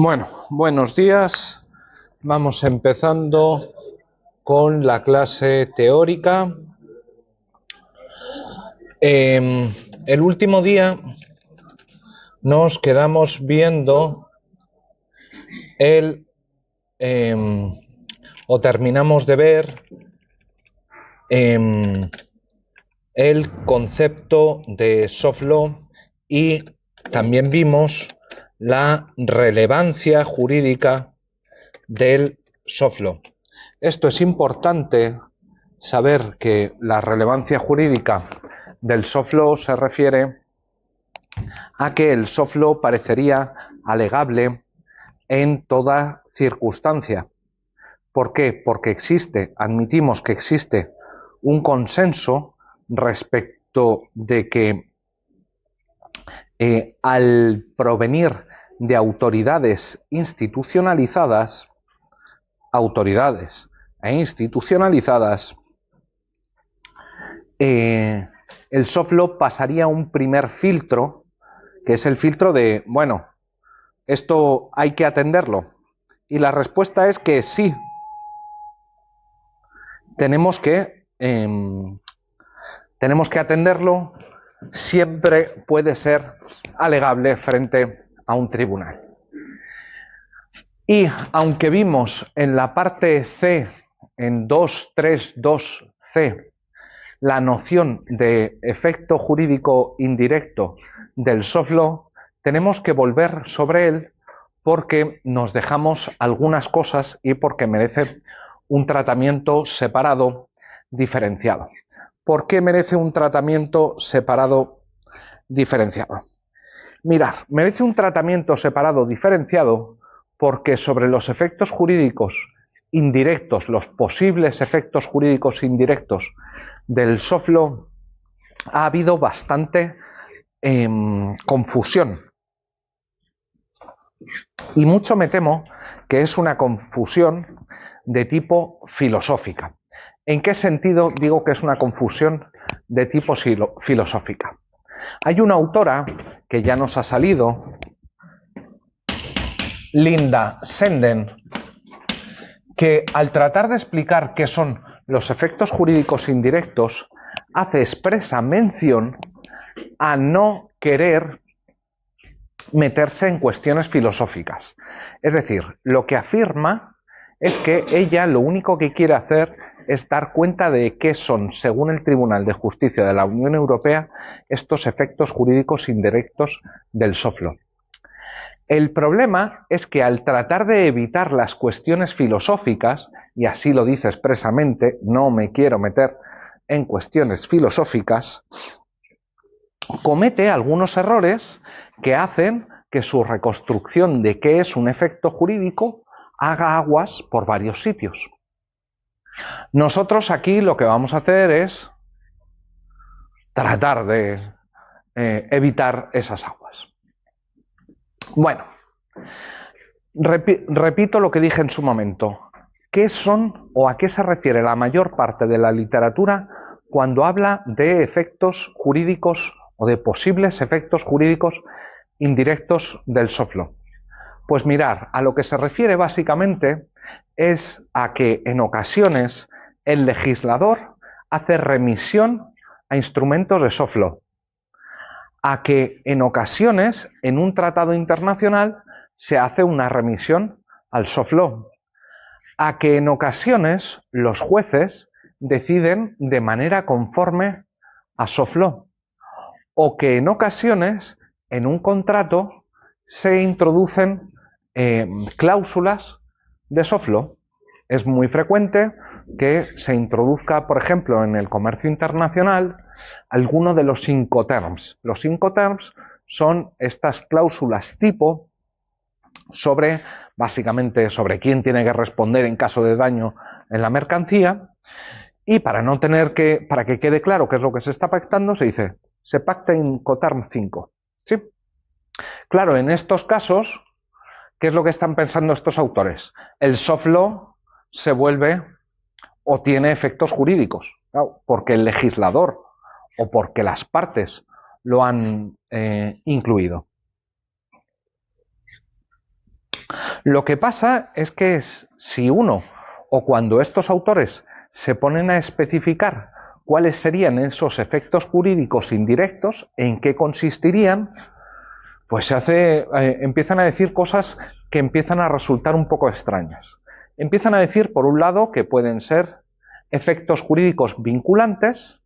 Bueno, buenos días. Vamos empezando con la clase teórica. El último día nos quedamos viendo o terminamos de ver el concepto de soft law y también vimos la relevancia jurídica del soft law. Esto es importante saber que la relevancia jurídica del soft law se refiere a que el soft law parecería alegable en toda circunstancia. ¿Por qué? Porque admitimos que existe un consenso respecto de que al provenir de autoridades institucionalizadas, el soft law pasaría un primer filtro, que es el filtro de, bueno, esto hay que atenderlo. Y la respuesta es que sí. Tenemos que atenderlo, siempre puede ser alegable frente a un tribunal. Y aunque vimos en la parte C, en 2.3.2c, la noción de efecto jurídico indirecto del soft law, tenemos que volver sobre él porque nos dejamos algunas cosas y porque merece un tratamiento separado, diferenciado. ¿Por qué merece un tratamiento separado, diferenciado? Mirad, merece un tratamiento separado, diferenciado, porque sobre los efectos jurídicos indirectos, los posibles efectos jurídicos indirectos del soft law, ha habido bastante confusión. Y mucho me temo que es una confusión de tipo filosófica. ¿En qué sentido digo que es una confusión de tipo filosófica? Hay una autora que ya nos ha salido, Linda Senden, que al tratar de explicar qué son los efectos jurídicos indirectos, hace expresa mención a no querer meterse en cuestiones filosóficas. Es decir, lo que afirma es que ella lo único que quiere hacer es dar cuenta de qué son, según el Tribunal de Justicia de la Unión Europea, estos efectos jurídicos indirectos del soft law. El problema es que al tratar de evitar las cuestiones filosóficas, y así lo dice expresamente, no me quiero meter en cuestiones filosóficas, comete algunos errores que hacen que su reconstrucción de qué es un efecto jurídico haga aguas por varios sitios. Nosotros aquí lo que vamos a hacer es tratar de evitar esas aguas. Bueno, repito lo que dije en su momento. ¿Qué son o a qué se refiere la mayor parte de la literatura cuando habla de efectos jurídicos o de posibles efectos jurídicos indirectos del soft law? Pues mirar, a lo que se refiere básicamente es a que en ocasiones el legislador hace remisión a instrumentos de soft law, a que en ocasiones en un tratado internacional se hace una remisión al soft law, a que en ocasiones los jueces deciden de manera conforme a soft law, o que en ocasiones en un contrato se introducen cláusulas de soft law. Es muy frecuente que se introduzca, por ejemplo, en el comercio internacional, alguno de los Incoterms. Los Incoterms son estas cláusulas tipo sobre, básicamente, sobre quién tiene que responder en caso de daño en la mercancía, y para que quede claro qué es lo que se está pactando, se dice, se pacta Incoterm 5. ¿Sí? Claro, en estos casos, ¿qué es lo que están pensando estos autores? El soft law se vuelve o tiene efectos jurídicos, claro, porque el legislador o porque las partes lo han incluido. Lo que pasa es que si uno o cuando estos autores se ponen a especificar cuáles serían esos efectos jurídicos indirectos, en qué consistirían, pues empiezan a decir cosas que empiezan a resultar un poco extrañas. Empiezan a decir, por un lado, que pueden ser efectos jurídicos vinculantes,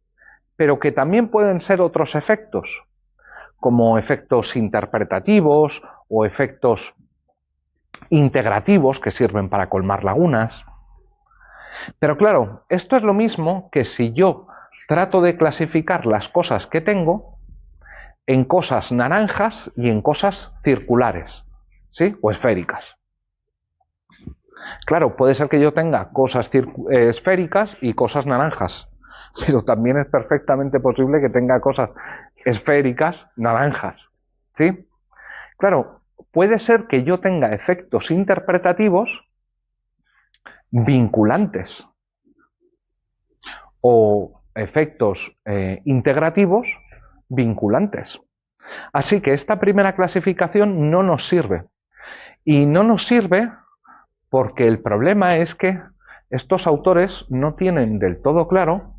pero que también pueden ser otros efectos, como efectos interpretativos o efectos integrativos que sirven para colmar lagunas. Pero claro, esto es lo mismo que si yo trato de clasificar las cosas que tengo en cosas naranjas y en cosas circulares, ¿sí? O esféricas. Claro, puede ser que yo tenga cosas esféricas y cosas naranjas, pero también es perfectamente posible que tenga cosas esféricas naranjas, ¿sí? Claro, puede ser que yo tenga efectos interpretativos vinculantes o efectos integrativos vinculantes. Así que esta primera clasificación no nos sirve. Y no nos sirve porque el problema es que estos autores no tienen del todo claro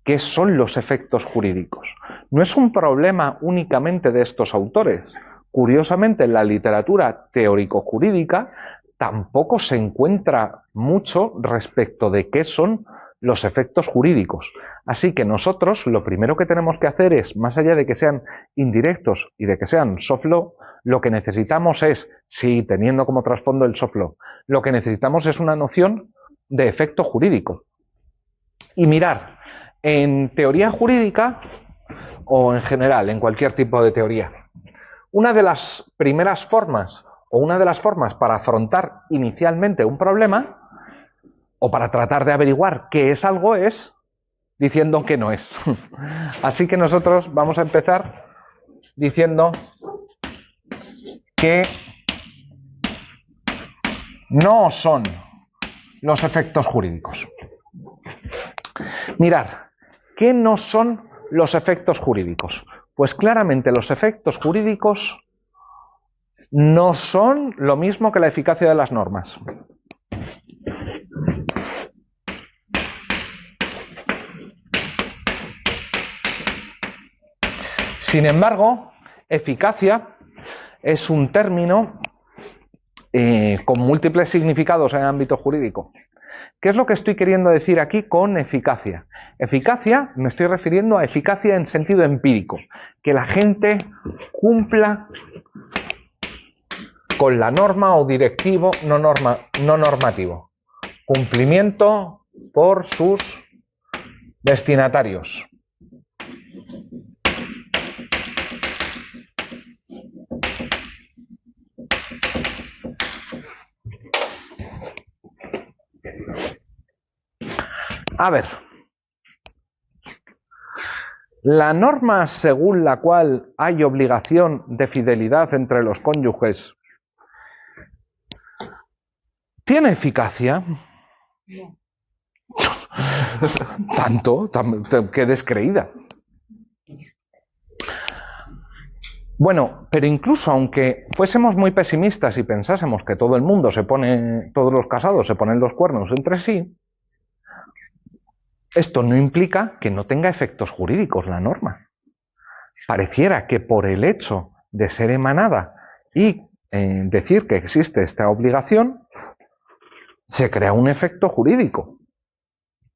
qué son los efectos jurídicos. No es un problema únicamente de estos autores. Curiosamente, en la literatura teórico-jurídica tampoco se encuentra mucho respecto de qué son los efectos jurídicos. Así que nosotros lo primero que tenemos que hacer es, más allá de que sean indirectos y de que sean soft law, lo que necesitamos es, sí, teniendo como trasfondo el soft law, lo que necesitamos es una noción de efecto jurídico. Y mirar, en teoría jurídica o en general, en cualquier tipo de teoría, una de las primeras formas o una de las formas para afrontar inicialmente un problema o para tratar de averiguar qué es algo es diciendo que no es. Así que nosotros vamos a empezar diciendo que no son los efectos jurídicos. Mirar, ¿qué no son los efectos jurídicos? Pues claramente los efectos jurídicos no son lo mismo que la eficacia de las normas. Sin embargo, eficacia es un término con múltiples significados en el ámbito jurídico. ¿Qué es lo que estoy queriendo decir aquí con eficacia? Eficacia, me estoy refiriendo a eficacia en sentido empírico, que la gente cumpla con la norma o directivo no normativo. Cumplimiento por sus destinatarios. A ver, la norma según la cual hay obligación de fidelidad entre los cónyuges, ¿tiene eficacia? No. Tanto, qué descreída. Bueno, pero incluso aunque fuésemos muy pesimistas y pensásemos que todo el mundo todos los casados se ponen los cuernos entre sí, esto no implica que no tenga efectos jurídicos la norma. Pareciera que por el hecho de ser emanada y decir que existe esta obligación, se crea un efecto jurídico.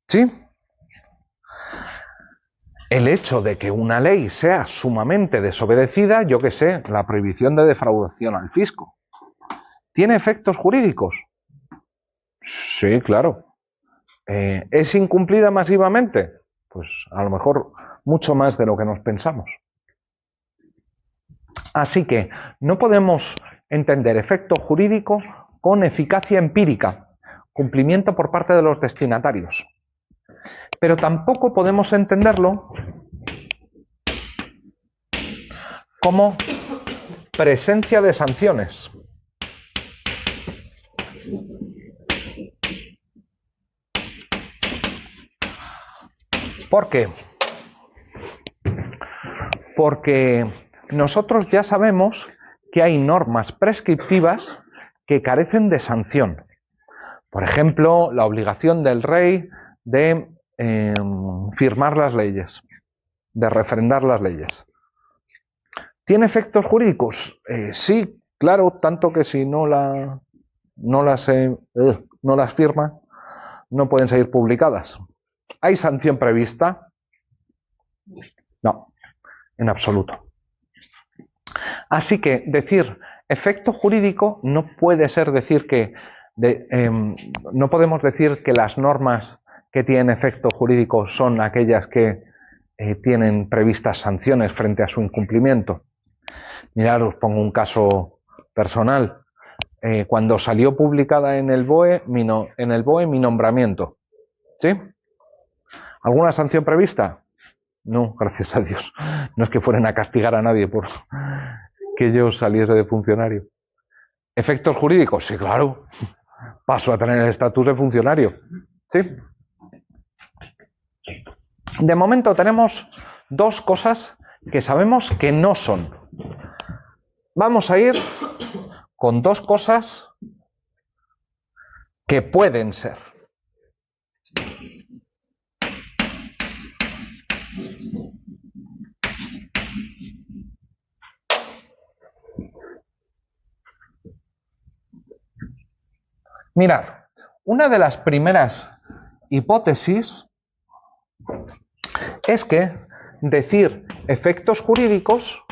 ¿Sí? El hecho de que una ley sea sumamente desobedecida, yo qué sé, la prohibición de defraudación al fisco, ¿tiene efectos jurídicos? Sí, claro. ¿Es incumplida masivamente? Pues a lo mejor mucho más de lo que nos pensamos. Así que no podemos entender efecto jurídico con eficacia empírica, cumplimiento por parte de los destinatarios. Pero tampoco podemos entenderlo como presencia de sanciones. ¿Por qué? Porque nosotros ya sabemos que hay normas prescriptivas que carecen de sanción. Por ejemplo, la obligación del rey de firmar las leyes, de refrendar las leyes. ¿Tiene efectos jurídicos? Sí, claro, tanto que si no las firma, no pueden seguir publicadas. ¿Hay sanción prevista? No, en absoluto. Así que decir efecto jurídico no puede ser decir que no podemos decir que las normas que tienen efecto jurídico son aquellas que tienen previstas sanciones frente a su incumplimiento. Mirad, os pongo un caso personal. Cuando salió publicada en el BOE mi nombramiento, ¿sí? ¿Alguna sanción prevista? No, gracias a Dios. No es que fueran a castigar a nadie por que yo saliese de funcionario. ¿Efectos jurídicos? Sí, claro. Paso a tener el estatus de funcionario. ¿Sí? De momento tenemos dos cosas que sabemos que no son. Vamos a ir con dos cosas que pueden ser. Mirad, una de las primeras hipótesis es que decir efectos jurídicos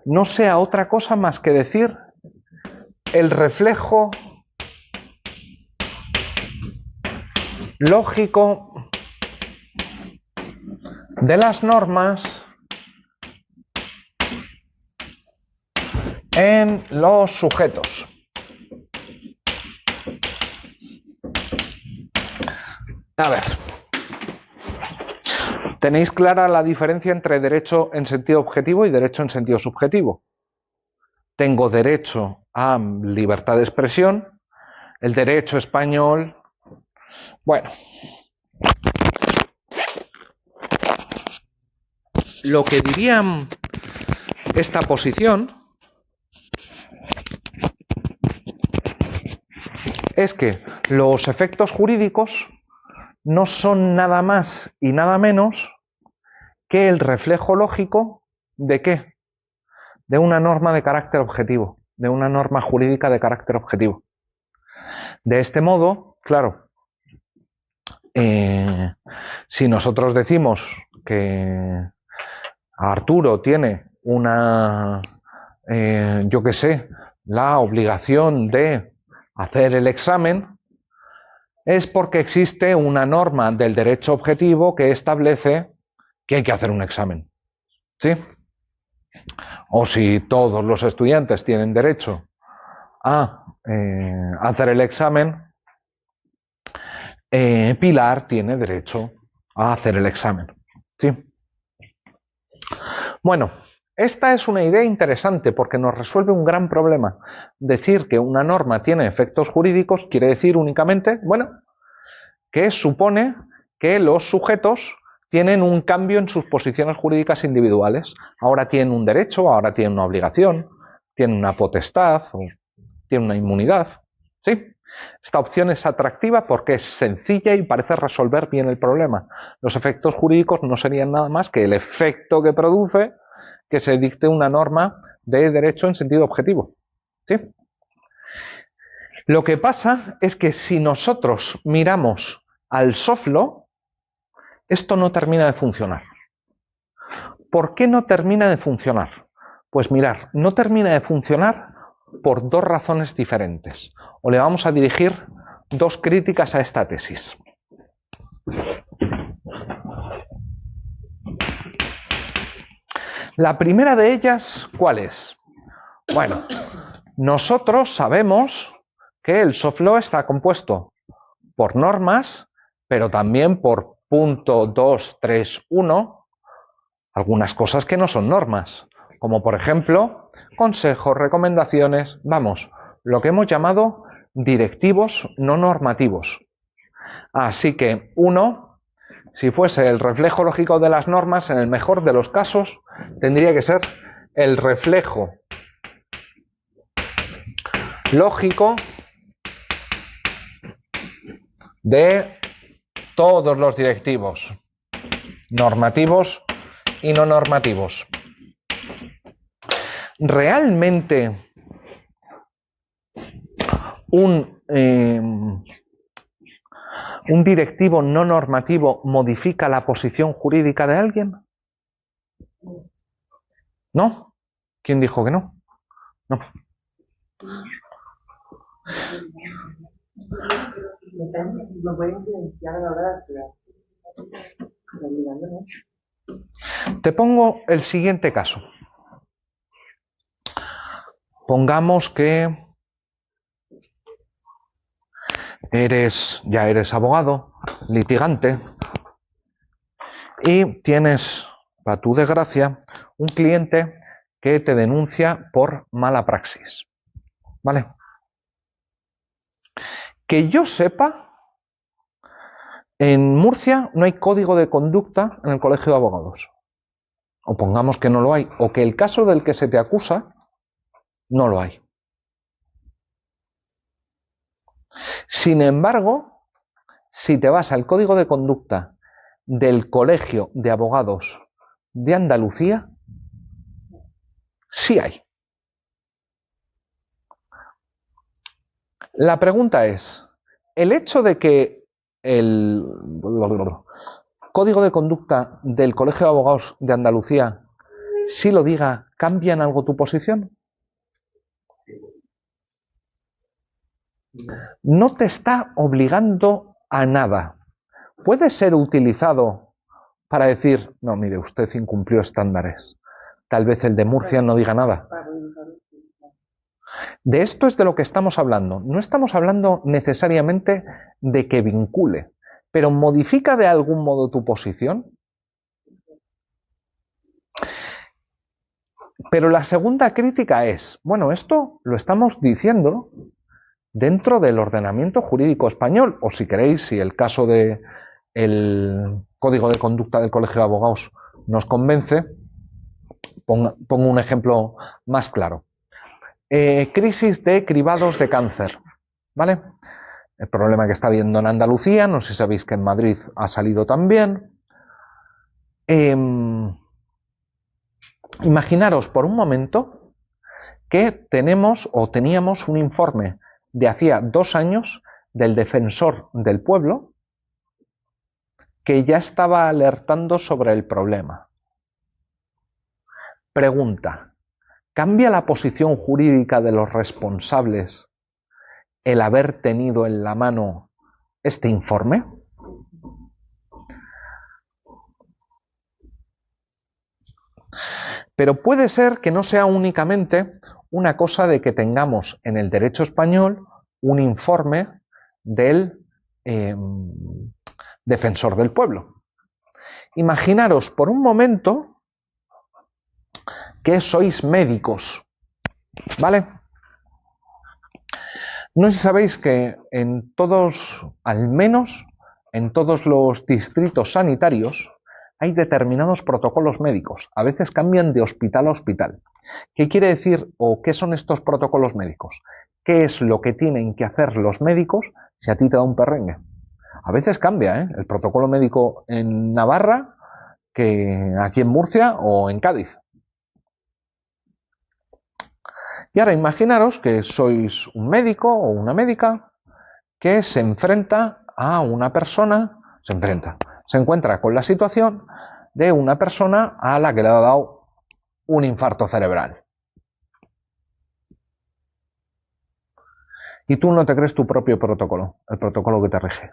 no sea otra cosa más que decir el reflejo lógico de las normas en los sujetos. A ver, ¿tenéis clara la diferencia entre derecho en sentido objetivo y derecho en sentido subjetivo? Tengo derecho a libertad de expresión, el derecho español. Bueno, lo que dirían esta posición es que los efectos jurídicos no son nada más y nada menos que el reflejo lógico ¿de qué? De una norma de carácter objetivo, de una norma jurídica de carácter objetivo. De este modo, claro, si nosotros decimos que Arturo tiene una, yo qué sé, la obligación de hacer el examen, es porque existe una norma del derecho objetivo que establece que hay que hacer un examen. ¿Sí? O si todos los estudiantes tienen derecho a hacer el examen, Pilar tiene derecho a hacer el examen. ¿Sí? Bueno, esta es una idea interesante porque nos resuelve un gran problema. Decir que una norma tiene efectos jurídicos quiere decir únicamente, bueno, que supone que los sujetos tienen un cambio en sus posiciones jurídicas individuales. Ahora tienen un derecho, ahora tienen una obligación, tienen una potestad o tienen una inmunidad. ¿Sí? Esta opción es atractiva porque es sencilla y parece resolver bien el problema. Los efectos jurídicos no serían nada más que el efecto que produce que se dicte una norma de derecho en sentido objetivo. ¿Sí? Lo que pasa es que si nosotros miramos al soft law, esto no termina de funcionar. ¿Por qué no termina de funcionar? Pues mirar, no termina de funcionar por dos razones diferentes. O le vamos a dirigir dos críticas a esta tesis. La primera de ellas, ¿cuál es? Bueno, nosotros sabemos que el soft law está compuesto por normas, pero también por punto 231, algunas cosas que no son normas, como por ejemplo consejos, recomendaciones, vamos, lo que hemos llamado directivos no normativos. Así que uno, si fuese el reflejo lógico de las normas, en el mejor de los casos, tendría que ser el reflejo lógico de todos los directivos, normativos y no normativos. ¿Realmente un directivo no normativo modifica la posición jurídica de alguien? ¿No? ¿Quién dijo que no? No. Te pongo el siguiente caso. Pongamos que ya eres abogado, litigante, y tienes, para tu desgracia, un cliente que te denuncia por mala praxis. ¿Vale? Que yo sepa, en Murcia no hay código de conducta en el Colegio de Abogados. O pongamos que no lo hay, o que el caso del que se te acusa no lo hay. Sin embargo, si te vas al código de conducta del Colegio de Abogados de Andalucía, sí hay. La pregunta es, ¿el hecho de que el código de conducta del Colegio de Abogados de Andalucía sí lo diga, cambia en algo tu posición? No te está obligando a nada. Puede ser utilizado para decir, no, mire, usted incumplió estándares. Tal vez el de Murcia no diga nada. De esto es de lo que estamos hablando. No estamos hablando necesariamente de que vincule, pero ¿modifica de algún modo tu posición? Pero la segunda crítica es, bueno, esto lo estamos diciendo dentro del ordenamiento jurídico español, o si queréis, si el caso del Código de Conducta del Colegio de Abogados nos convence, pongo un ejemplo más claro. Crisis de cribados de cáncer, ¿vale? El problema que está habiendo en Andalucía, no sé si sabéis que en Madrid ha salido también. Imaginaros por un momento que tenemos o teníamos un informe de hacía 2 años del Defensor del Pueblo que ya estaba alertando sobre el problema. Pregunta, ¿cambia la posición jurídica de los responsables el haber tenido en la mano este informe? Pero puede ser que no sea únicamente una cosa de que tengamos en el derecho español un informe del Defensor del Pueblo. Imaginaros por un momento que sois médicos, ¿vale? No sé si sabéis que en todos, al menos en todos los distritos sanitarios, hay determinados protocolos médicos. A veces cambian de hospital a hospital. ¿Qué quiere decir o qué son estos protocolos médicos? ¿Qué es lo que tienen que hacer los médicos si a ti te da un perrengue? A veces cambia, ¿eh? El protocolo médico en Navarra que aquí en Murcia o en Cádiz. Y ahora imaginaros que sois un médico o una médica que se enfrenta a una persona, se encuentra con la situación de una persona a la que le ha dado un infarto cerebral. Y tú no te crees tu propio protocolo, el protocolo que te rige.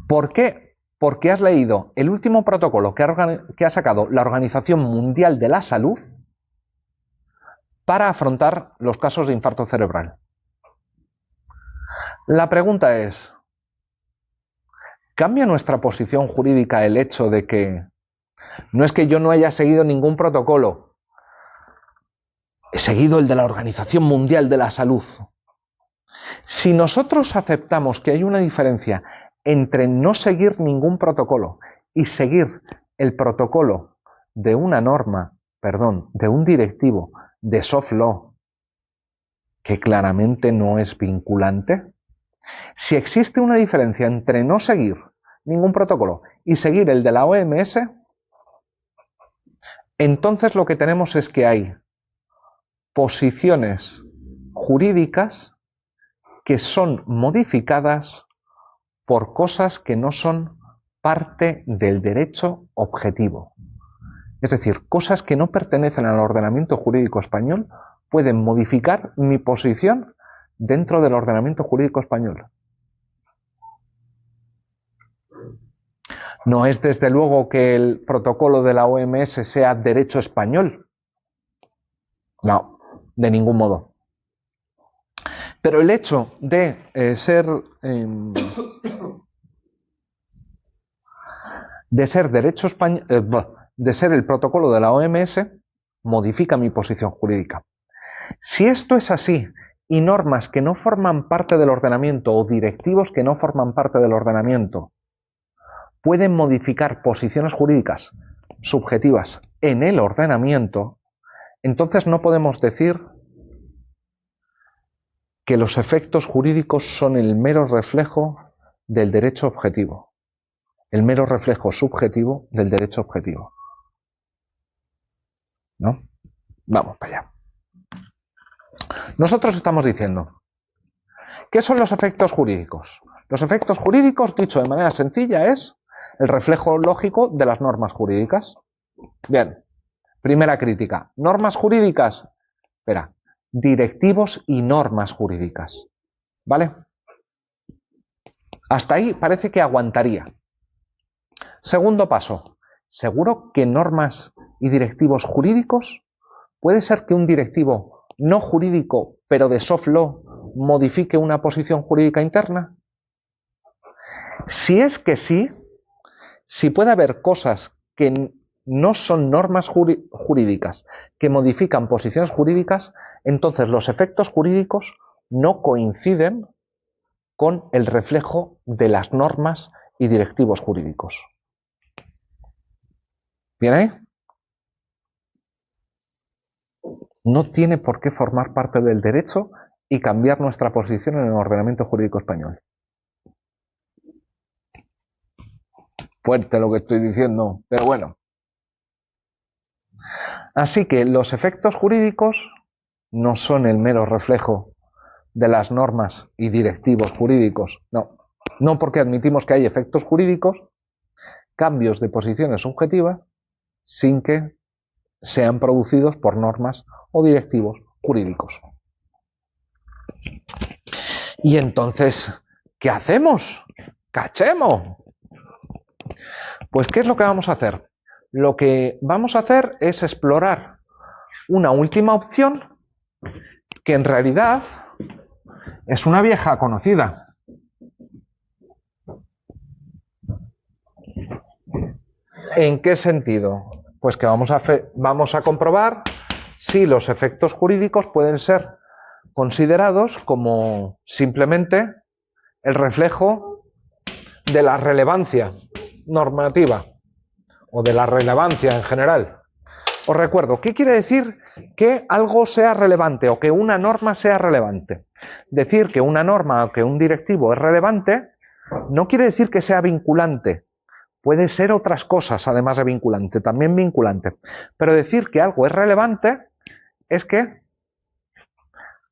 ¿Por qué? Porque has leído el último protocolo que ha sacado la Organización Mundial de la Salud para afrontar los casos de infarto cerebral. La pregunta es, ¿cambia nuestra posición jurídica el hecho de que no es que yo no haya seguido ningún protocolo, he seguido el de la Organización Mundial de la Salud? Si nosotros aceptamos que hay una diferencia entre no seguir ningún protocolo y seguir el protocolo de una norma perdón, de un directivo de soft law que claramente no es vinculante, si existe una diferencia entre no seguir ningún protocolo y seguir el de la OMS, entonces lo que tenemos es que hay posiciones jurídicas que son modificadas por cosas que no son parte del derecho objetivo. Es decir, cosas que no pertenecen al ordenamiento jurídico español pueden modificar mi posición dentro del ordenamiento jurídico español. No es desde luego que el protocolo de la OMS sea derecho español. No, de ningún modo. Pero el hecho de ser derecho español, de ser el protocolo de la OMS, modifica mi posición jurídica. Si esto es así y normas que no forman parte del ordenamiento o directivos que no forman parte del ordenamiento pueden modificar posiciones jurídicas subjetivas en el ordenamiento, entonces no podemos decir que los efectos jurídicos son el mero reflejo del derecho objetivo, el mero reflejo subjetivo del derecho objetivo. ¿No? Vamos para allá. Nosotros estamos diciendo, ¿qué son los efectos jurídicos? Los efectos jurídicos, dicho de manera sencilla, es el reflejo lógico de las normas jurídicas. Bien, primera crítica. Normas jurídicas, espera, directivos y normas jurídicas. ¿Vale? Hasta ahí parece que aguantaría. Segundo paso, ¿seguro que normas y directivos jurídicos? ¿Puede ser que un directivo no jurídico, pero de soft law, modifique una posición jurídica interna? Si es que sí, si puede haber cosas que no son normas jurídicas que modifican posiciones jurídicas, entonces los efectos jurídicos no coinciden con el reflejo de las normas y directivos jurídicos. ¿Bien ahí? No tiene por qué formar parte del derecho y cambiar nuestra posición en el ordenamiento jurídico español. Fuerte lo que estoy diciendo, pero bueno. Así que los efectos jurídicos no son el mero reflejo de las normas y directivos jurídicos. No, no porque admitimos que hay efectos jurídicos, cambios de posiciones subjetivas, sin que sean producidos por normas o directivos jurídicos. Y entonces, ¿qué hacemos? ¡Cachemos! Pues, ¿qué es lo que vamos a hacer? Lo que vamos a hacer es explorar una última opción que en realidad es una vieja conocida. ¿En qué sentido? Pues que vamos a comprobar si los efectos jurídicos pueden ser considerados como simplemente el reflejo de la relevancia normativa o de la relevancia en general. Os recuerdo, ¿qué quiere decir que algo sea relevante o que una norma sea relevante? Decir que una norma o que un directivo es relevante no quiere decir que sea vinculante. Puede ser otras cosas además de vinculante, también vinculante. Pero decir que algo es relevante es que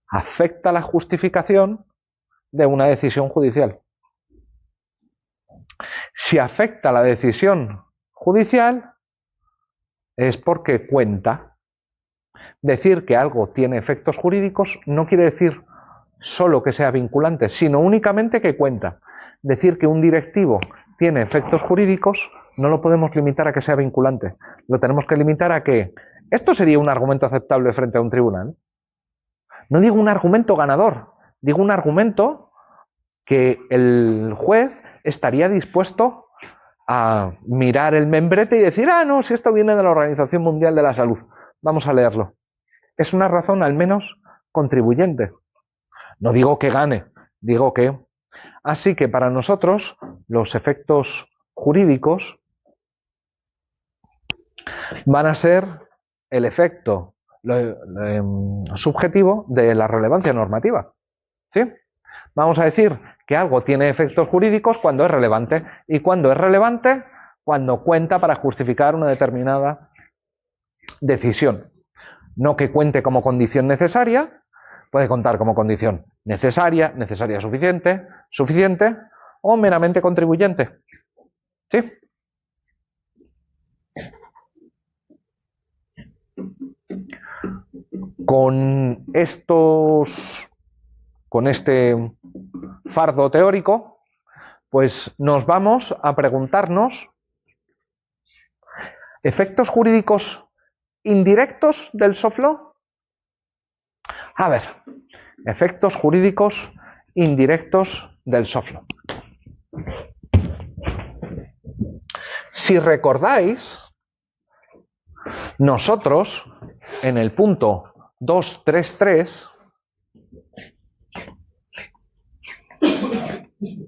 afecta la justificación de una decisión judicial. Si afecta la decisión judicial es porque cuenta. Decir que algo tiene efectos jurídicos no quiere decir solo que sea vinculante, sino únicamente que cuenta. Decir que un directivo tiene efectos jurídicos no lo podemos limitar a que sea vinculante. Lo tenemos que limitar a que esto sería un argumento aceptable frente a un tribunal. No digo un argumento ganador, digo un argumento que el juez estaría dispuesto a mirar el membrete y decir, no, si esto viene de la Organización Mundial de la Salud, vamos a leerlo. Es una razón al menos contribuyente. No digo que gane, digo que... Así que para nosotros los efectos jurídicos van a ser el efecto subjetivo de la relevancia normativa. ¿Sí? Vamos a decir que algo tiene efectos jurídicos cuando es relevante, y cuando es relevante, cuando cuenta para justificar una determinada decisión. No que cuente como condición necesaria, puede contar como condición necesaria, necesaria suficiente, suficiente o meramente contribuyente. ¿Sí? Con este fardo teórico, pues nos vamos a preguntarnos efectos jurídicos indirectos del soft law. A ver, efectos jurídicos indirectos del soft law. Si recordáis, nosotros en el punto 233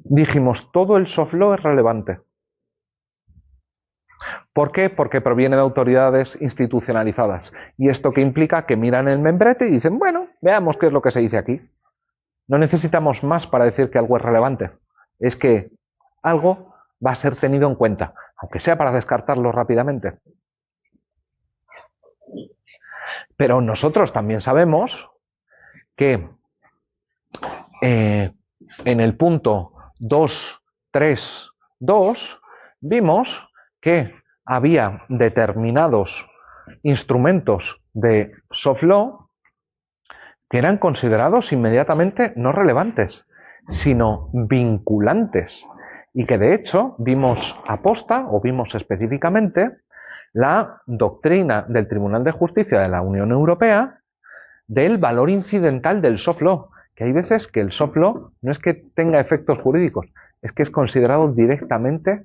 dijimos todo el soft law es relevante. ¿Por qué? Porque proviene de autoridades institucionalizadas. ¿Y esto qué implica? Que miran el membrete y dicen, bueno, veamos qué es lo que se dice aquí. No necesitamos más para decir que algo es relevante. Es que algo va a ser tenido en cuenta, aunque sea para descartarlo rápidamente. Pero nosotros también sabemos que en el punto 232 vimos que había determinados instrumentos de soft law que eran considerados inmediatamente no relevantes, sino vinculantes, y que de hecho vimos aposta o vimos específicamente la doctrina del Tribunal de Justicia de la Unión Europea del valor incidental del soft law, que hay veces que el soft law no es que tenga efectos jurídicos, es que es considerado directamente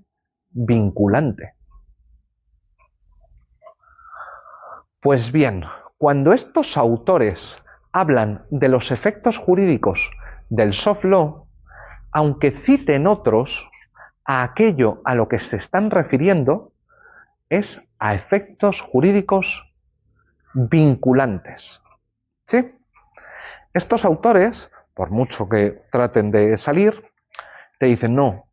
vinculante. Pues bien, cuando estos autores hablan de los efectos jurídicos del soft law, aunque citen otros, a aquello a lo que se están refiriendo es a efectos jurídicos vinculantes. ¿Sí? Estos autores, por mucho que traten de salir, te dicen, no,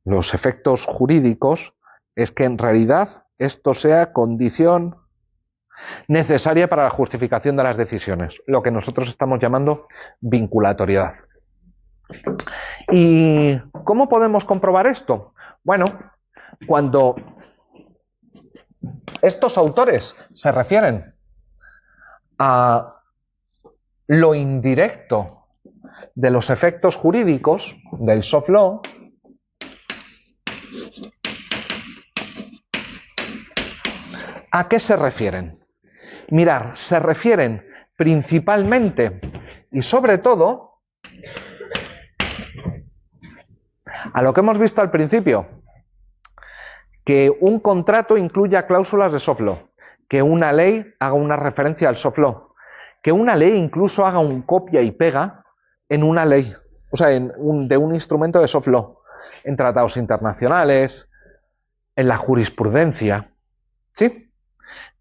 los efectos jurídicos es que en realidad esto sea condición necesaria para la justificación de las decisiones, lo que nosotros estamos llamando vinculatoriedad. ¿Y cómo podemos comprobar esto? Bueno, cuando estos autores se refieren a lo indirecto de los efectos jurídicos del soft law, ¿a qué se refieren? Mirar, se refieren principalmente y sobre todo a lo que hemos visto al principio, que un contrato incluya cláusulas de soft law, que una ley haga una referencia al soft law, que una ley incluso haga un copia y pega en una ley, o sea, de un instrumento de soft law, en tratados internacionales, en la jurisprudencia, ¿sí?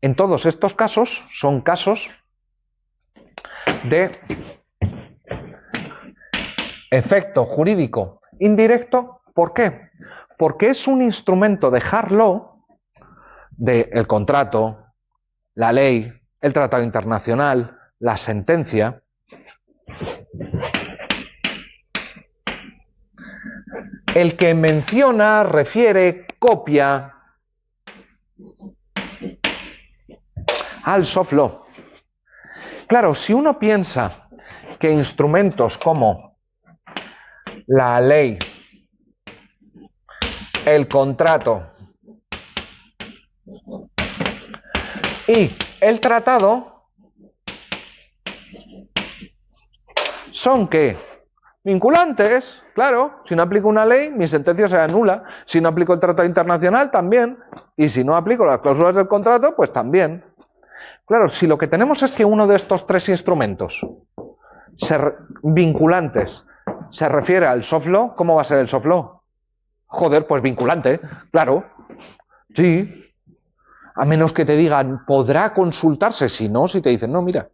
En todos estos casos son casos de efecto jurídico indirecto. ¿Por qué? Porque es un instrumento de hard law, del contrato, la ley, el tratado internacional, la sentencia, el que menciona, refiere, copia al soft law. Claro, si uno piensa que instrumentos como la ley, el contrato y el tratado son ¿qué? Vinculantes, claro. Si no aplico una ley, mi sentencia se anula. Si no aplico el tratado internacional, también. Y si no aplico las cláusulas del contrato, pues también. Claro, si lo que tenemos es que uno de estos tres instrumentos vinculantes se refiere al soft law, ¿cómo va a ser el soft law? Joder, pues vinculante, claro. Sí. A menos que te digan, podrá consultarse, si no, si te dicen, no, mira,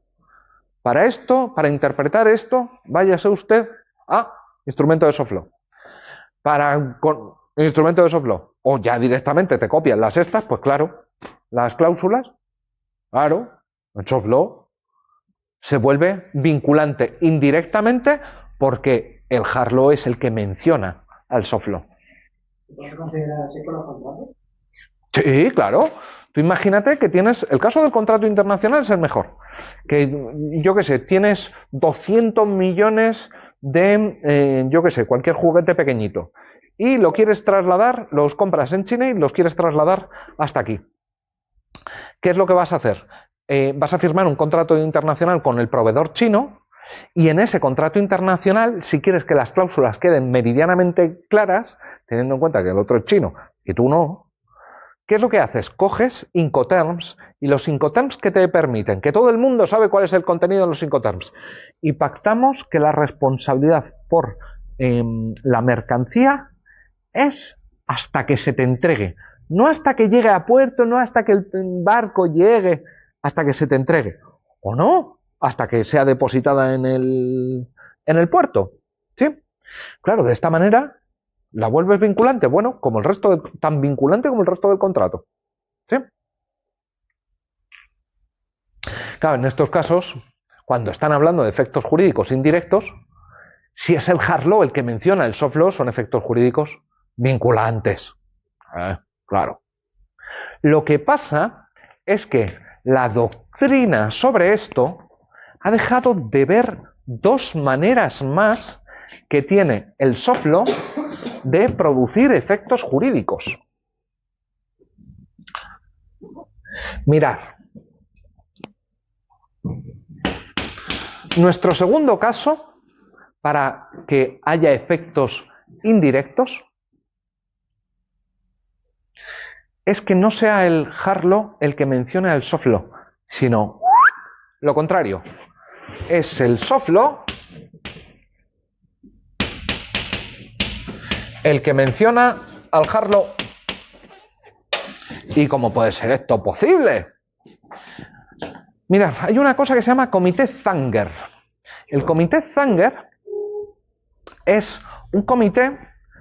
para esto, para interpretar esto, váyase usted a instrumento de soft law. Con instrumento de soft law. O ya directamente te copian las estas, pues claro, las cláusulas, claro, el soft law se vuelve vinculante indirectamente porque el hard law es el que menciona al soft law. ¿Puede considerar así con los contratos? Sí, claro. Tú imagínate que tienes, el caso del contrato internacional es el mejor. Que, yo qué sé, tienes 200 millones de, yo qué sé, cualquier juguete pequeñito. Y lo quieres trasladar, los compras en China y los quieres trasladar hasta aquí. ¿Qué es lo que vas a hacer? Vas a firmar un contrato internacional con el proveedor chino y en ese contrato internacional, si quieres que las cláusulas queden meridianamente claras, teniendo en cuenta que el otro es chino y tú no, ¿qué es lo que haces? Coges Incoterms y los Incoterms que te permiten, que todo el mundo sabe cuál es el contenido de los Incoterms, y pactamos que la responsabilidad por la mercancía es hasta que se te entregue. No hasta que llegue a puerto, no hasta que el barco llegue, hasta que se te entregue. O no, hasta que sea depositada en el puerto. ¿Sí? Claro, de esta manera la vuelves vinculante. Bueno, como el resto tan vinculante como el resto del contrato. ¿Sí? Claro, en estos casos, cuando están hablando de efectos jurídicos indirectos, si es el hard law el que menciona el soft law, son efectos jurídicos vinculantes. Claro. Lo que pasa es que la doctrina sobre esto ha dejado de ver dos maneras más que tiene el soft law de producir efectos jurídicos. Mirad. Nuestro segundo caso, para que haya efectos indirectos, es que no sea el hard law el que mencione el soft law, sino lo contrario. Es el soft law el que menciona al hard law. ¿Y cómo puede ser esto posible? Mirad, hay una cosa que se llama Comité Zanger. El Comité Zanger es un comité,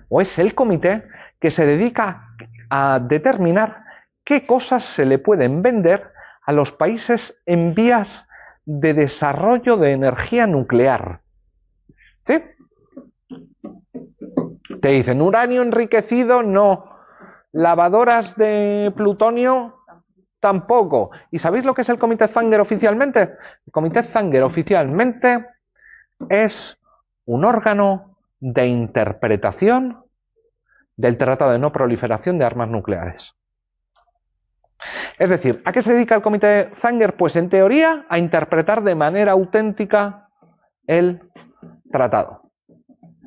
o es el comité, que se dedica a determinar qué cosas se le pueden vender a los países en vías de desarrollo de energía nuclear. ¿Sí? Te dicen, uranio enriquecido, no. Lavadoras de plutonio, tampoco. ¿Y sabéis lo que es el Comité Zanger oficialmente? El Comité Zanger oficialmente es un órgano de interpretación del Tratado de No Proliferación de Armas Nucleares. Es decir, ¿a qué se dedica el Comité Zanger? Pues en teoría a interpretar de manera auténtica el tratado.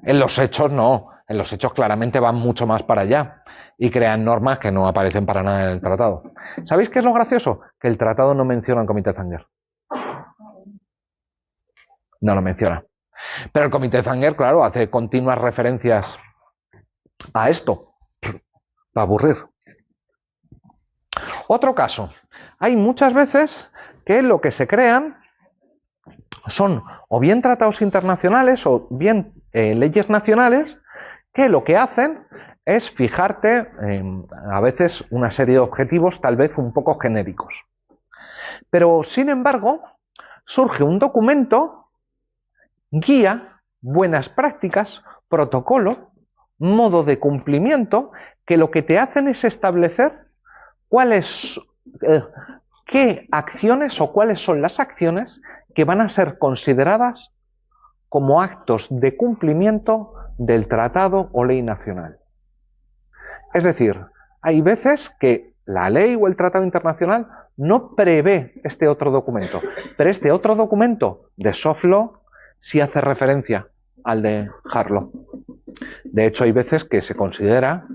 En los hechos no, en los hechos claramente van mucho más para allá y crean normas que no aparecen para nada en el tratado. ¿Sabéis qué es lo gracioso? Que el tratado no menciona al Comité Zanger. No lo menciona. Pero el Comité Zanger, claro, hace continuas referencias a esto, para aburrir. Otro caso. Hay muchas veces que lo que se crean son o bien tratados internacionales o bien leyes nacionales que lo que hacen es fijarte a veces una serie de objetivos tal vez un poco genéricos. Pero, sin embargo, surge un documento, guía, buenas prácticas, protocolo, modo de cumplimiento, que lo que te hacen es establecer qué acciones o cuáles son las acciones que van a ser consideradas como actos de cumplimiento del tratado o ley nacional. Es decir, hay veces que la ley o el tratado internacional no prevé este otro documento, pero este otro documento de soft law sí hace referencia al de hard law. De hecho, hay veces que se considera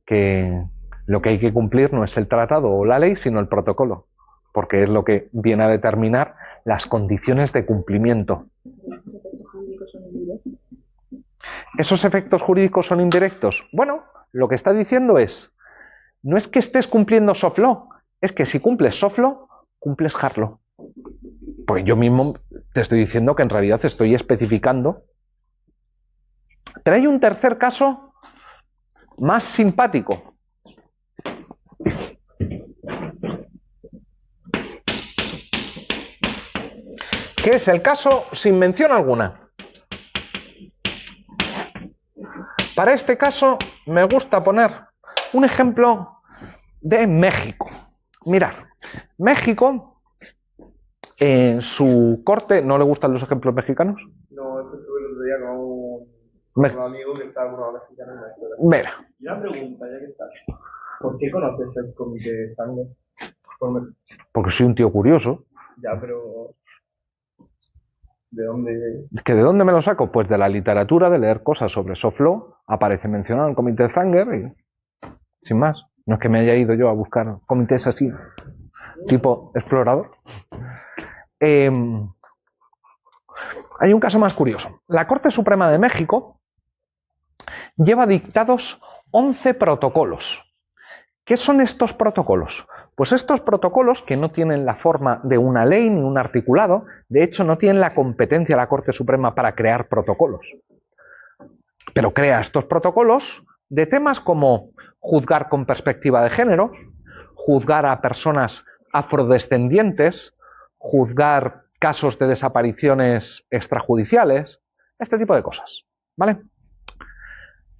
que lo que hay que cumplir no es el tratado o la ley, sino el protocolo, porque es lo que viene a determinar las condiciones de cumplimiento. ¿Esos efectos jurídicos son indirectos? Bueno, lo que está diciendo es, no es que estés cumpliendo soft law, es que si cumples soft law, cumples hard law. Porque yo mismo te estoy diciendo que en realidad estoy especificando. Pero hay un tercer caso más simpático. Que es el caso sin mención alguna. Para este caso me gusta poner un ejemplo de México. Mirad, México, en su corte, ¿no le gustan los ejemplos mexicanos? No, esto estuve el otro día con un amigo que estaba con una mexicana en la escuela. Mira. Y una pregunta, ya que estás. ¿Por qué conoces el comité de sangre? Porque soy un tío curioso. Ya, pero... ¿De dónde? ¿Que de dónde me lo saco? Pues de la literatura, de leer cosas sobre soft law. Aparece mencionado el comité de Zanger y sin más. No es que me haya ido yo a buscar comités así, tipo explorador. Hay un caso más curioso. La Corte Suprema de México lleva dictados 11 protocolos. ¿Qué son estos protocolos? Pues estos protocolos, que no tienen la forma de una ley ni un articulado, de hecho no tienen la competencia la Corte Suprema para crear protocolos, pero crea estos protocolos de temas como juzgar con perspectiva de género, juzgar a personas afrodescendientes, juzgar casos de desapariciones extrajudiciales, este tipo de cosas, ¿vale?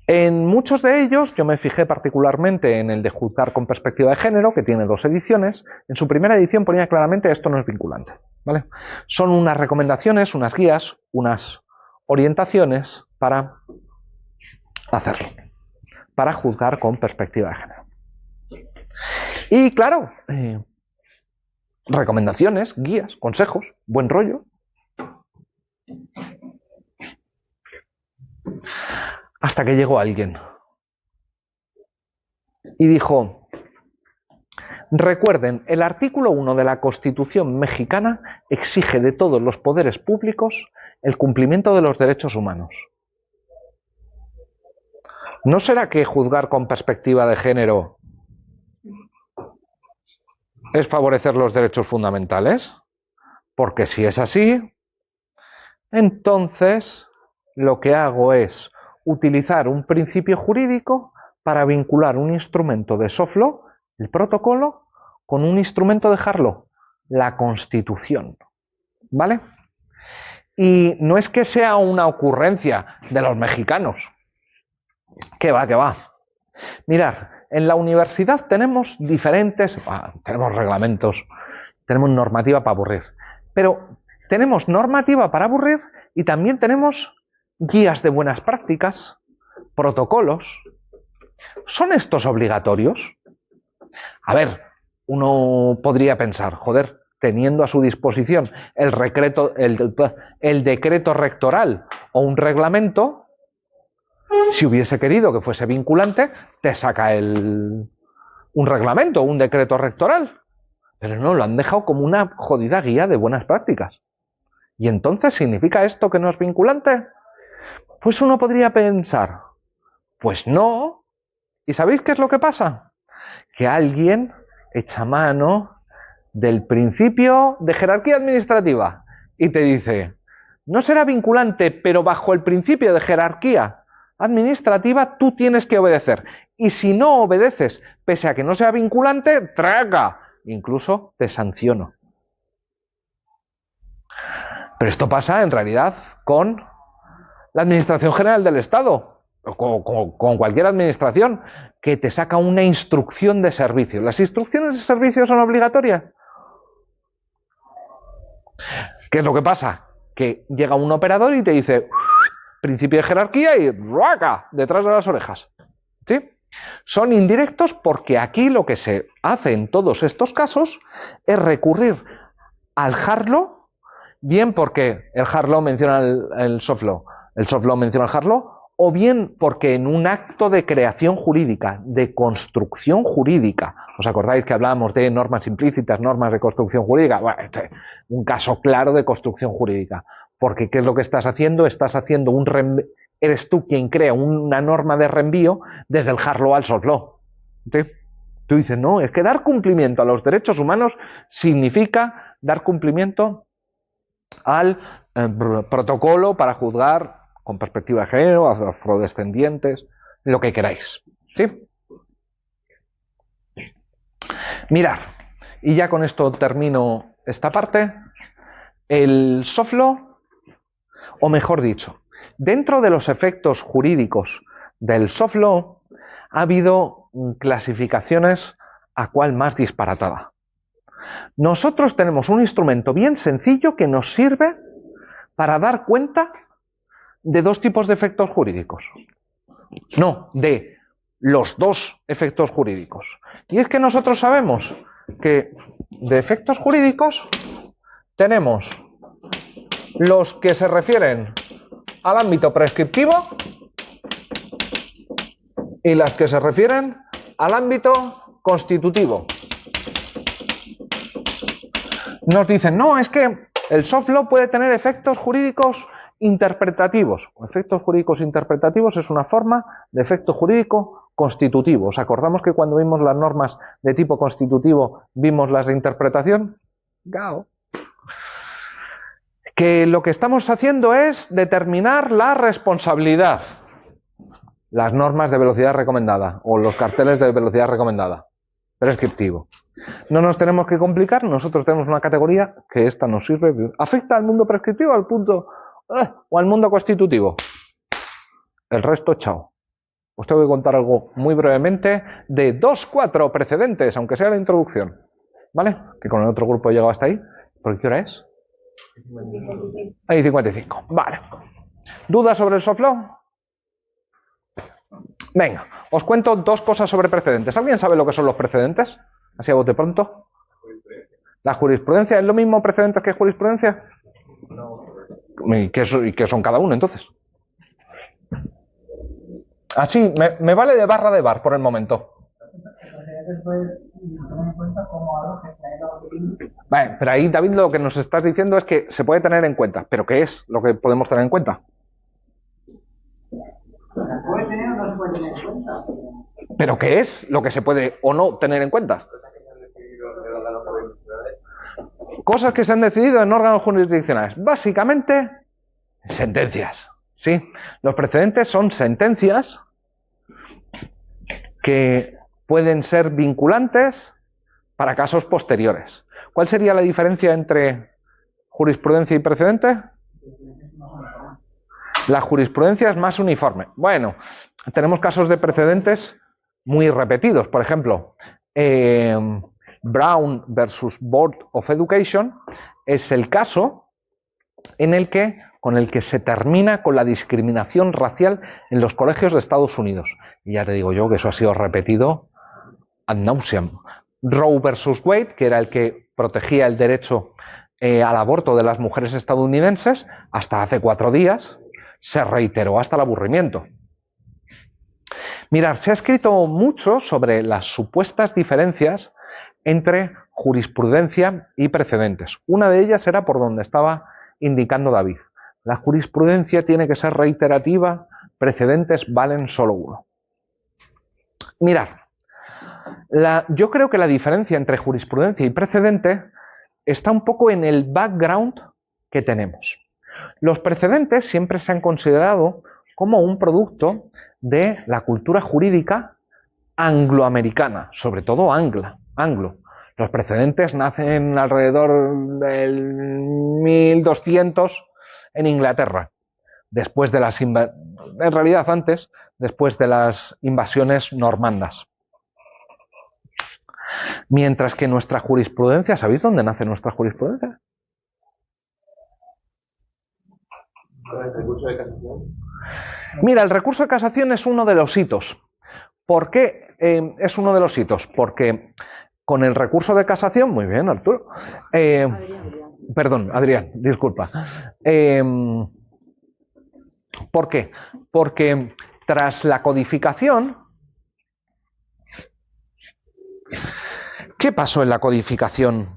En muchos de ellos yo me fijé particularmente en el de juzgar con perspectiva de género, que tiene 2 ediciones. En su primera edición ponía claramente esto no es vinculante, ¿vale? Son unas recomendaciones, unas guías, unas orientaciones para hacerlo, para juzgar con perspectiva de género. Y claro, recomendaciones, guías, consejos, buen rollo. Hasta que llegó alguien y dijo: recuerden, el artículo 1 de la Constitución mexicana exige de todos los poderes públicos el cumplimiento de los derechos humanos. ¿No será que juzgar con perspectiva de género es favorecer los derechos fundamentales? Porque si es así, entonces lo que hago es utilizar un principio jurídico para vincular un instrumento de soft law, el protocolo, con un instrumento de hard law, la Constitución. ¿Vale? Y no es que sea una ocurrencia de los mexicanos. ¿Qué va, qué va? Mirad, en la universidad tenemos tenemos reglamentos, tenemos normativa para aburrir, pero tenemos normativa para aburrir y también tenemos guías de buenas prácticas, protocolos. ¿Son estos obligatorios? A ver, uno podría pensar, joder, teniendo a su disposición el decreto rectoral o un reglamento, si hubiese querido que fuese vinculante, te saca un reglamento o un decreto rectoral. Pero no, lo han dejado como una jodida guía de buenas prácticas. ¿Y entonces significa esto que no es vinculante? Pues uno podría pensar, pues no. ¿Y sabéis qué es lo que pasa? Que alguien echa mano del principio de jerarquía administrativa y te dice, no será vinculante, pero bajo el principio de jerarquía administrativa tú tienes que obedecer. Y si no obedeces, pese a que no sea vinculante, traga. Incluso te sanciono. Pero esto pasa en realidad con la Administración General del Estado, o con cualquier administración, que te saca una instrucción de servicio. ¿Las instrucciones de servicio son obligatorias? ¿Qué es lo que pasa? Que llega un operador y te dice principio de jerarquía y ¡ruaca! Detrás de las orejas. ¿Sí? Son indirectos porque aquí lo que se hace en todos estos casos es recurrir al hard law, bien porque el hard law menciona el soft law menciona el hard law, o bien porque en un acto de creación jurídica, de construcción jurídica, ¿os acordáis que hablábamos de normas implícitas, normas de construcción jurídica? Bueno, este es un caso claro de construcción jurídica, porque ¿qué es lo que estás haciendo? Estás haciendo eres tú quien crea una norma de reenvío desde el hard law al soft law. ¿Sí? Tú dices, no, es que dar cumplimiento a los derechos humanos significa dar cumplimiento al protocolo para juzgar con perspectiva de género, a afrodescendientes, lo que queráis. ¿Sí? Mirad, y ya con esto termino esta parte, el soft law, o mejor dicho, dentro de los efectos jurídicos del soft law ha habido clasificaciones a cual más disparatada. Nosotros tenemos un instrumento bien sencillo que nos sirve para dar cuenta de dos tipos de efectos jurídicos. No, de los dos efectos jurídicos. Y es que nosotros sabemos que de efectos jurídicos tenemos los que se refieren al ámbito prescriptivo y las que se refieren al ámbito constitutivo. Nos dicen, no, es que el soft law puede tener efectos jurídicos interpretativos. Efectos jurídicos interpretativos es una forma de efecto jurídico constitutivo. ¿Os acordamos que cuando vimos las normas de tipo constitutivo vimos las de interpretación? ¡Gao! Que lo que estamos haciendo es determinar la responsabilidad. Las normas de velocidad recomendada o los carteles de velocidad recomendada. Prescriptivo. No nos tenemos que complicar, nosotros tenemos una categoría que esta nos sirve. ¿Afecta al mundo prescriptivo al punto, o al mundo constitutivo? El resto, chao. Os tengo que contar algo muy brevemente de 2-4 precedentes, aunque sea la introducción. ¿Vale? Que con el otro grupo he llegado hasta ahí. ¿Por qué hora es? Ahí 55. Vale. ¿Dudas sobre el soft law? Venga, os cuento dos cosas sobre precedentes. ¿Alguien sabe lo que son los precedentes? Así a bote pronto. ¿La jurisprudencia es lo mismo precedentes que jurisprudencia? No. ¿Y qué son cada uno entonces? Así, me vale de barra de bar por el momento. Vale, pero ahí, David, lo que nos estás diciendo es que se puede tener en cuenta. ¿Pero qué es lo que podemos tener en cuenta? ¿Puede tener o no se puede tener en cuenta? ¿Pero qué es lo que se puede o no tener en cuenta? Cosas que se han decidido en órganos jurisdiccionales. Básicamente, sentencias. ¿Sí? Los precedentes son sentencias que pueden ser vinculantes para casos posteriores. ¿Cuál sería la diferencia entre jurisprudencia y precedente? La jurisprudencia es más uniforme. Bueno, tenemos casos de precedentes muy repetidos. Por ejemplo, Brown versus Board of Education es el caso con el que se termina con la discriminación racial en los colegios de Estados Unidos. Y ya te digo yo que eso ha sido repetido ad nauseam. Roe versus Wade, que era el que protegía el derecho al aborto de las mujeres estadounidenses, hasta hace 4 días se reiteró hasta el aburrimiento. Mirad, se ha escrito mucho sobre las supuestas diferencias entre jurisprudencia y precedentes. Una de ellas era por donde estaba indicando David. La jurisprudencia tiene que ser reiterativa, precedentes valen solo uno. Mirad, yo creo que la diferencia entre jurisprudencia y precedente está un poco en el background que tenemos. Los precedentes siempre se han considerado como un producto de la cultura jurídica angloamericana, sobre todo anglo. Los precedentes nacen alrededor del 1200 en Inglaterra, después de en realidad antes, después de las invasiones normandas. Mientras que nuestra jurisprudencia, ¿sabéis dónde nace nuestra jurisprudencia? ¿El recurso de casación? Mira, el recurso de casación es uno de los hitos. ¿Por qué es uno de los hitos? Porque con el recurso de casación, muy bien, Arturo. Perdón, Adrián, disculpa. ¿Por qué? Porque tras la codificación, ¿qué pasó en la codificación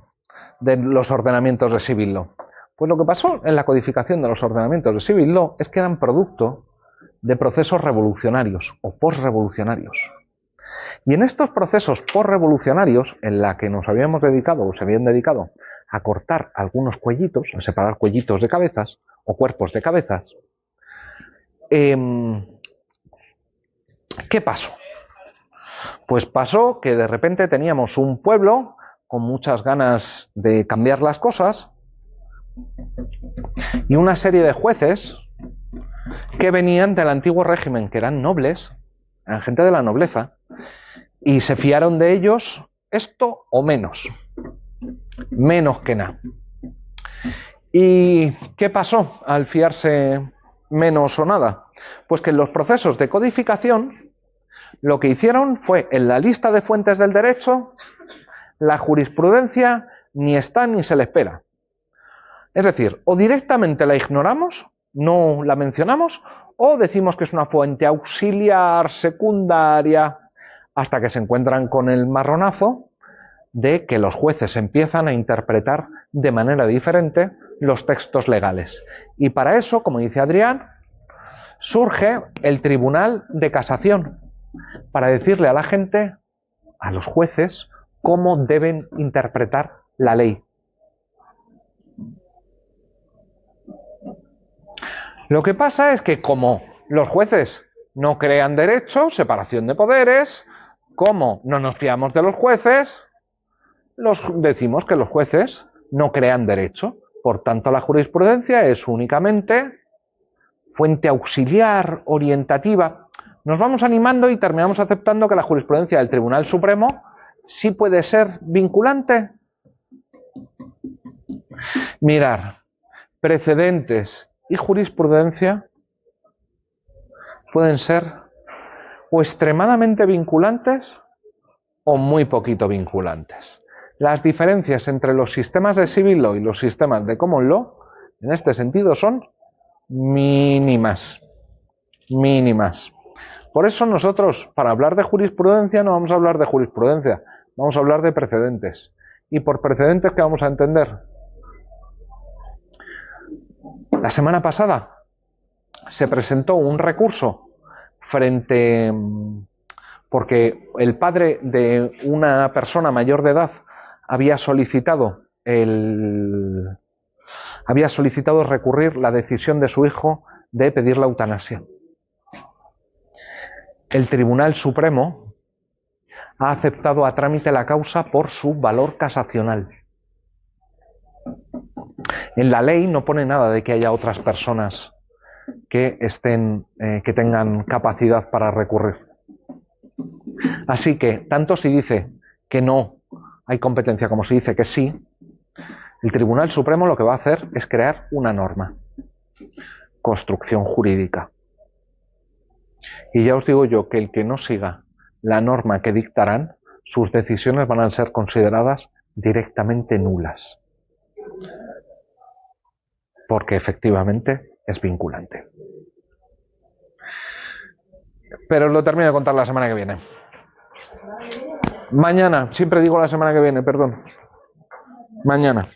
de los ordenamientos de Civil Law? Pues lo que pasó en la codificación de los ordenamientos de Civil Law es que eran producto de procesos revolucionarios o posrevolucionarios. Y en estos procesos postrevolucionarios, en la que nos habíamos dedicado o se habían dedicado a cortar algunos cuellitos, a separar cuellitos de cabezas o cuerpos de cabezas, ¿qué pasó? Pues pasó que de repente teníamos un pueblo con muchas ganas de cambiar las cosas y una serie de jueces que venían del antiguo régimen, que eran nobles, eran gente de la nobleza, y se fiaron de ellos esto o menos que nada. ¿Y qué pasó al fiarse menos o nada? Pues que en los procesos de codificación lo que hicieron fue, en la lista de fuentes del derecho, la jurisprudencia ni está ni se le espera. Es decir, o directamente la ignoramos, no la mencionamos, o decimos que es una fuente auxiliar, secundaria, hasta que se encuentran con el marronazo de que los jueces empiezan a interpretar de manera diferente los textos legales. Y para eso, como dice Adrián, surge el Tribunal de Casación, para decirle a la gente, a los jueces, cómo deben interpretar la ley. Lo que pasa es que como los jueces no crean derecho, separación de poderes, como no nos fiamos de los jueces, decimos que los jueces no crean derecho. Por tanto, la jurisprudencia es únicamente fuente auxiliar, orientativa. Nos vamos animando y terminamos aceptando que la jurisprudencia del Tribunal Supremo sí puede ser vinculante. Mirar, precedentes y jurisprudencia pueden ser o extremadamente vinculantes o muy poquito vinculantes. Las diferencias entre los sistemas de civil law y los sistemas de common law, en este sentido, son mínimas. Mínimas. Por eso nosotros, para hablar de jurisprudencia, no vamos a hablar de jurisprudencia, vamos a hablar de precedentes. ¿Y por precedentes qué vamos a entender? La semana pasada se presentó un recurso porque el padre de una persona mayor de edad había solicitado recurrir la decisión de su hijo de pedir la eutanasia. El Tribunal Supremo ha aceptado a trámite la causa por su valor casacional. En la ley no pone nada de que haya otras personas que tengan capacidad para recurrir. Así que, tanto si dice que no hay competencia como si dice que sí, el Tribunal Supremo lo que va a hacer es crear una norma. Construcción jurídica. Y ya os digo yo que el que no siga la norma que dictarán, sus decisiones van a ser consideradas directamente nulas. Porque efectivamente es vinculante. Pero os lo termino de contar la semana que viene. Mañana, siempre digo la semana que viene, perdón. Mañana.